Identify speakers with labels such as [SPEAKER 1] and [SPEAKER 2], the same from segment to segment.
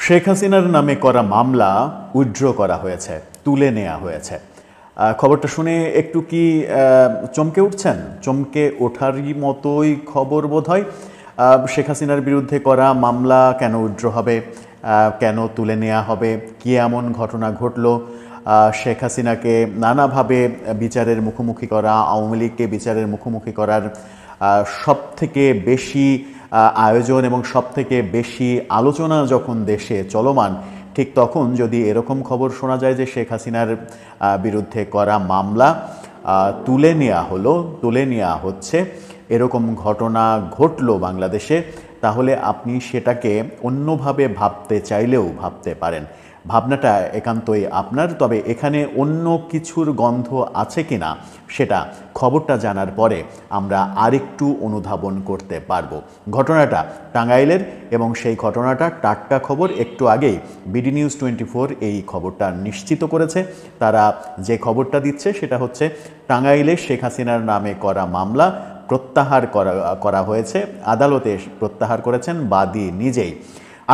[SPEAKER 1] শেখ হাসিনার নামে করা মামলা উইথড্র করা হয়েছে, তুলে নেওয়া হয়েছে। খবরটা শুনে একটু কি চমকে উঠছেন? চমকে ওঠারই মতোই খবর বোধহয়। শেখ হাসিনার বিরুদ্ধে করা মামলা কেন উইথড্র হবে, কেন তুলে নেওয়া হবে, কি এমন ঘটনা ঘটল? শেখ হাসিনাকে নানাভাবে বিচারের মুখোমুখি করা, আওয়ামী লীগকে বিচারের মুখোমুখি করার সবথেকে বেশি আয়োজন এবং সবথেকে বেশি আলোচনা যখন দেশে চলমান, ঠিক তখন যদি এরকম খবর শোনা যায় যে শেখ হাসিনার বিরুদ্ধে করা মামলা তুলে নেওয়া হচ্ছে, এরকম ঘটনা ঘটল বাংলাদেশে, তাহলে আপনি সেটাকে অন্যভাবে ভাবতে চাইলেও ভাবতে পারেন। ভাবনাটা একান্তই আপনার। তবে এখানে অন্য কিছুর গন্ধ আছে কিনা সেটা খবরটা জানার পরে আমরা আরেকটু অনুধাবন করতে পারবো। ঘটনাটা টাঙ্গাইলের এবং সেই ঘটনাটা টাটকা খবর। একটু আগেই বিডি নিউজ 24 এই খবরটা নিশ্চিত করেছে। তারা যে খবরটা দিচ্ছে সেটা হচ্ছে টাঙ্গাইলে শেখ হাসিনার নামে করা মামলা প্রত্যাহার করা হয়েছে। আদালতে প্রত্যাহার করেছেন বাদী নিজেই।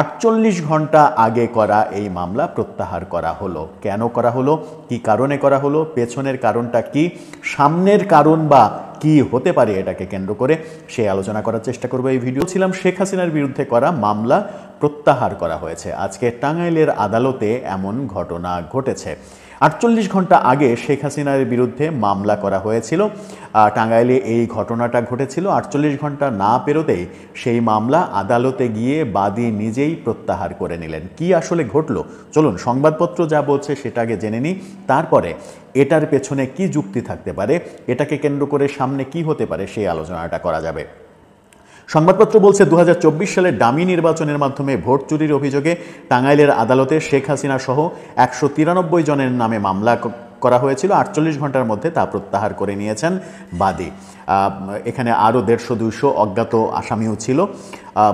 [SPEAKER 1] 48 ঘন্টা আগে করা এই মামলা প্রত্যাহার করা হলো। কেন করা হলো, কি কারণে করা হলো, পেছনের কারণটা কি, সামনের কারণ বা কি হতে পারে এটাকে কেন্দ্র করে সেই আলোচনা করার চেষ্টা করবো এই ভিডিও। ছিলাম শেখ হাসিনার বিরুদ্ধে করা মামলা প্রত্যাহার করা হয়েছে। আজকে টাঙ্গাইলের আদালতে এমন ঘটনা ঘটেছে। 48 ঘন্টা আগে শেখ হাসিনার বিরুদ্ধে মামলা করা হয়েছিল। টাঙ্গাইলে এই ঘটনাটা ঘটেছিল। 48 ঘন্টা না পেরোতেই সেই মামলা আদালতে গিয়ে বাদী নিজেই প্রত্যাহার করে নিলেন। কি আসলে ঘটল, চলুন সংবাদপত্র যা বলছে সেটা আগে জেনে নিই, তারপরে এটার পেছনে কি যুক্তি থাকতে পারে, এটাকে কেন্দ্র করে সামনে কি হতে পারে সেই আলোচনাটা করা যাবে। সংবাদপত্র বলছে 2024 সালের ডামি নির্বাচনের মাধ্যমে ভোট চুরির অভিযোগে টাঙ্গাইলের আদালতে শেখ হাসিনা সহ 193 জনের নামে মামলা করা হয়েছিল। 48 ঘন্টার মধ্যে তা প্রত্যাহার করে নিয়েছেন বাদী। এখানে আরও 150-200 অজ্ঞাত আসামিও ছিল।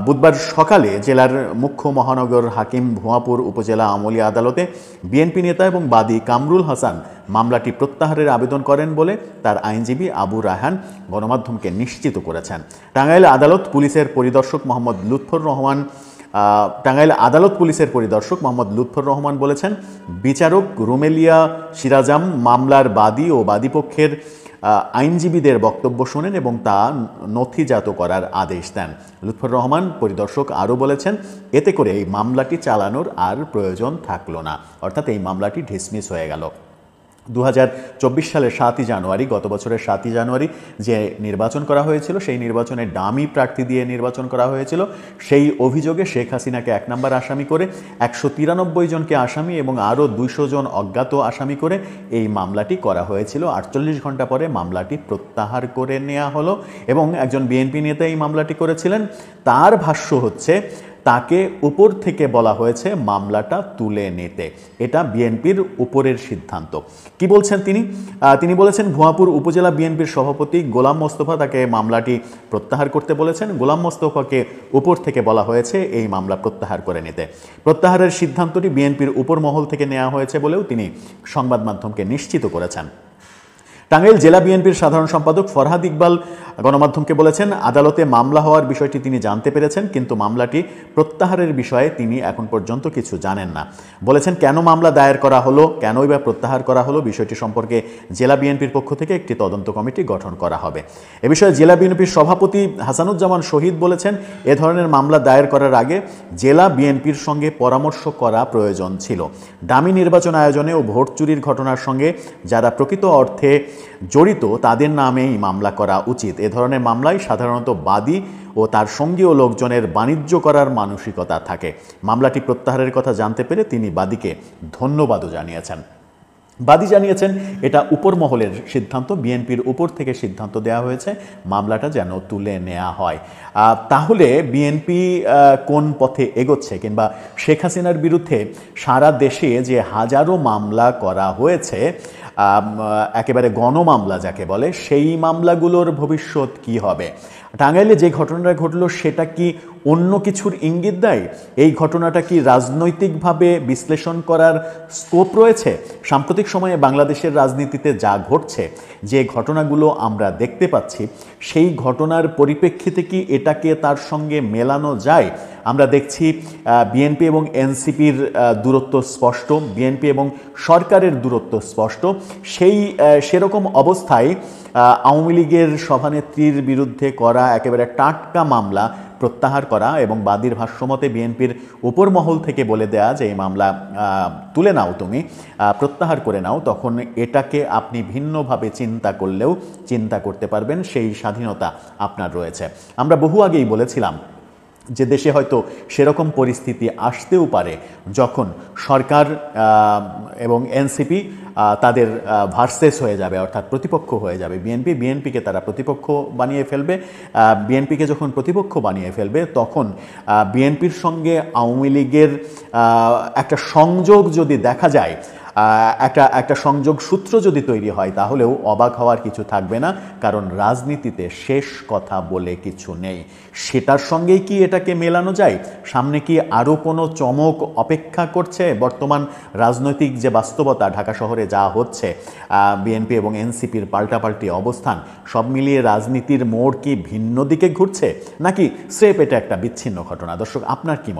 [SPEAKER 1] বুধবার সকালে জেলার মুখ্য মহানগর হাকিম ভুয়াপুর উপজেলা আমলি আদালতে বিএনপি নেতা এবং বাদী কামরুল হাসান মামলাটি প্রত্যাহারের আবেদন করেন বলে তার আইনজীবী আবু রায়হান গণমাধ্যমকে নিশ্চিত করেছেন। টাঙ্গাইল আদালত পুলিশের পরিদর্শক মোহাম্মদ লুৎফর রহমান বলেছেন, বিচারক রুমেলিয়া সিরাজাম মামলার বাদী ও বাদীপক্ষের আইনজীবীদের বক্তব্য শোনেন এবং তা নথিজাত করার আদেশ দেন। লুৎফর রহমান পরিদর্শক আরও বলেছেন, এতে করে এই মামলাটি চালানোর আর প্রয়োজন থাকলো না, অর্থাৎ এই মামলাটি ডিসমিস হয়ে গেল। 2024 সালের 7ই জানুয়ারি, গত বছরের 7ই জানুয়ারি যে নির্বাচন করা হয়েছিল, সেই নির্বাচনে ডামি প্রার্থী দিয়ে নির্বাচন করা হয়েছিল। সেই অভিযোগে শেখ হাসিনাকে 1 নম্বর আসামি করে 193 জনকে আসামি এবং আরও 200 জন অজ্ঞাত আসামি করে এই মামলাটি করা হয়েছিল। 48 ঘন্টা পরে মামলাটি প্রত্যাহার করে নেওয়া হলো এবং একজন বিএনপি নেতা এই মামলাটি করেছিলেন। তার ভাষ্য হচ্ছে তাকে উপর থেকে বলা হয়েছে মামলাটা তুলে নিতে। এটা বিএনপির উপরের সিদ্ধান্ত। কি বলছেন তিনি বলেছেন, ভুয়াপুর উপজেলা বিএনপির সভাপতি গোলাম মোস্তফা তাকে মামলাটি প্রত্যাহার করতে বলেছেন। গোলাম মোস্তফাকে উপর থেকে বলা হয়েছে এই মামলা প্রত্যাহার করে নিতে। প্রত্যাহারের সিদ্ধান্তটি বিএনপির উপর মহল থেকে নেওয়া হয়েছে বলেও তিনি সংবাদ মাধ্যমকে নিশ্চিত করেছেন। টাঙ্গাইল জেলা বিএনপির সাধারণ সম্পাদক ফরহাদ ইকবাল গণমাধ্যমকে বলেছেন, আদালতে মামলা হওয়ার বিষয়টি তিনি জানতে পেরেছেন, কিন্তু মামলাটি প্রত্যাহারের বিষয়ে তিনি এখন পর্যন্ত কিছু জানেন না। বলেছেন, কেন মামলা দায়ের করা হলো, কেনই বা প্রত্যাহার করা হলো, বিষয়টি সম্পর্কে জেলা বিএনপির পক্ষ থেকে একটি তদন্ত কমিটি গঠন করা হবে। এ বিষয়ে জেলা বিএনপির সভাপতি হাসানুজ্জামান শহীদ বলেছেন, এ ধরনের মামলা দায়ের করার আগে জেলা বিএনপির সঙ্গে পরামর্শ করা প্রয়োজন ছিল। ডামি নির্বাচন আয়োজনে ও ভোট চুরির ঘটনার সঙ্গে যারা প্রকৃত অর্থে জড়িত তাদের নামেই মামলা করা উচিত। এ ধরনের মামলায় সাধারণত বাদী ও তার সঙ্গীয় লোকজনের বাণিজ্য করার মানসিকতা থাকে। মামলাটি প্রত্যাহারের কথা জানতে পেরে তিনি বাদীকে ধন্যবাদও জানিয়েছেন। বাদী জানিয়েছেন, এটা উপর মহলের সিদ্ধান্ত, বিএনপির উপর থেকে সিদ্ধান্ত দেওয়া হয়েছে মামলাটা যেন তুলে নেওয়া হয়। তাহলে বিএনপি কোন পথে এগোচ্ছে, কিংবা শেখ হাসিনার বিরুদ্ধে সারা দেশে যে হাজারো মামলা করা হয়েছে, একেবারে গণমামলা যাকে বলে, সেই মামলাগুলোর ভবিষ্যৎ কি হবে? টাঙ্গাইলে যে ঘটনাটা ঘটল সেটা কি অন্য কিছুর ইঙ্গিত দেয়? এই ঘটনাটা কি রাজনৈতিকভাবে বিশ্লেষণ করার স্কোপ রয়েছে? সাম্প্রতিক সময়ে বাংলাদেশের রাজনীতিতে যা ঘটছে, যে ঘটনাগুলো আমরা দেখতে পাচ্ছি, সেই ঘটনার পরিপ্রেক্ষিতে কি এটাকে তার সঙ্গে মেলানো যায়? আমরা দেখছি বিএনপি এবং এনসিপির দূরত্ব স্পষ্ট, বিএনপি এবং সরকারের দূরত্ব স্পষ্ট। সেরকম অবস্থায় আওয়ামী লীগের সভানেত্রীর বিরুদ্ধে করা একেবারে টাটকা মামলা প্রত্যাহার করা এবং বাদীর ভাষ্যমতে বিএনপির উপর মহল থেকে বলে দেয়া যে এই মামলা তুলে নাও, তুমি প্রত্যাহার করে নাও, তখন এটাকে আপনি ভিন্নভাবে চিন্তা করলেও চিন্তা করতে পারবেন, সেই স্বাধীনতা আপনার রয়েছে। আমরা বহু আগেই বলেছিলাম যে দেশে হয়তো সেরকম পরিস্থিতি আসতেও পারে যখন সরকার এবং এনসিপি তাদের ভার্সেস হয়ে যাবে, অর্থাৎ প্রতিপক্ষ হয়ে যাবে। বিএনপিকে তারা প্রতিপক্ষ বানিয়ে ফেলবে। বিএনপিকে যখন প্রতিপক্ষ বানিয়ে ফেলবে তখন বিএনপির সঙ্গে আওয়ামী লীগের একটা সংযোগ যদি দেখা যায়, একটা সংযোগ সূত্র যদি তৈরি হয়, তাহলেও অবাক হওয়ার কিছু থাকবে না, কারণ রাজনীতিতে শেষ কথা বলে কিছু নেই। সেটার সঙ্গেই কি এটাকে মেলানো যায়? সামনে কি আরও কোনো চমক অপেক্ষা করছে? বর্তমান রাজনৈতিক যে বাস্তবতা, ঢাকা শহরে যা হচ্ছে, বিএনপি এবং এনসিপির পাল্টাপাল্টি অবস্থান, সব মিলিয়ে রাজনীতির মোড় কি ভিন্ন দিকে ঘুরছে, নাকি স্রেফ এটা একটা বিচ্ছিন্ন ঘটনা? দর্শক, আপনার কি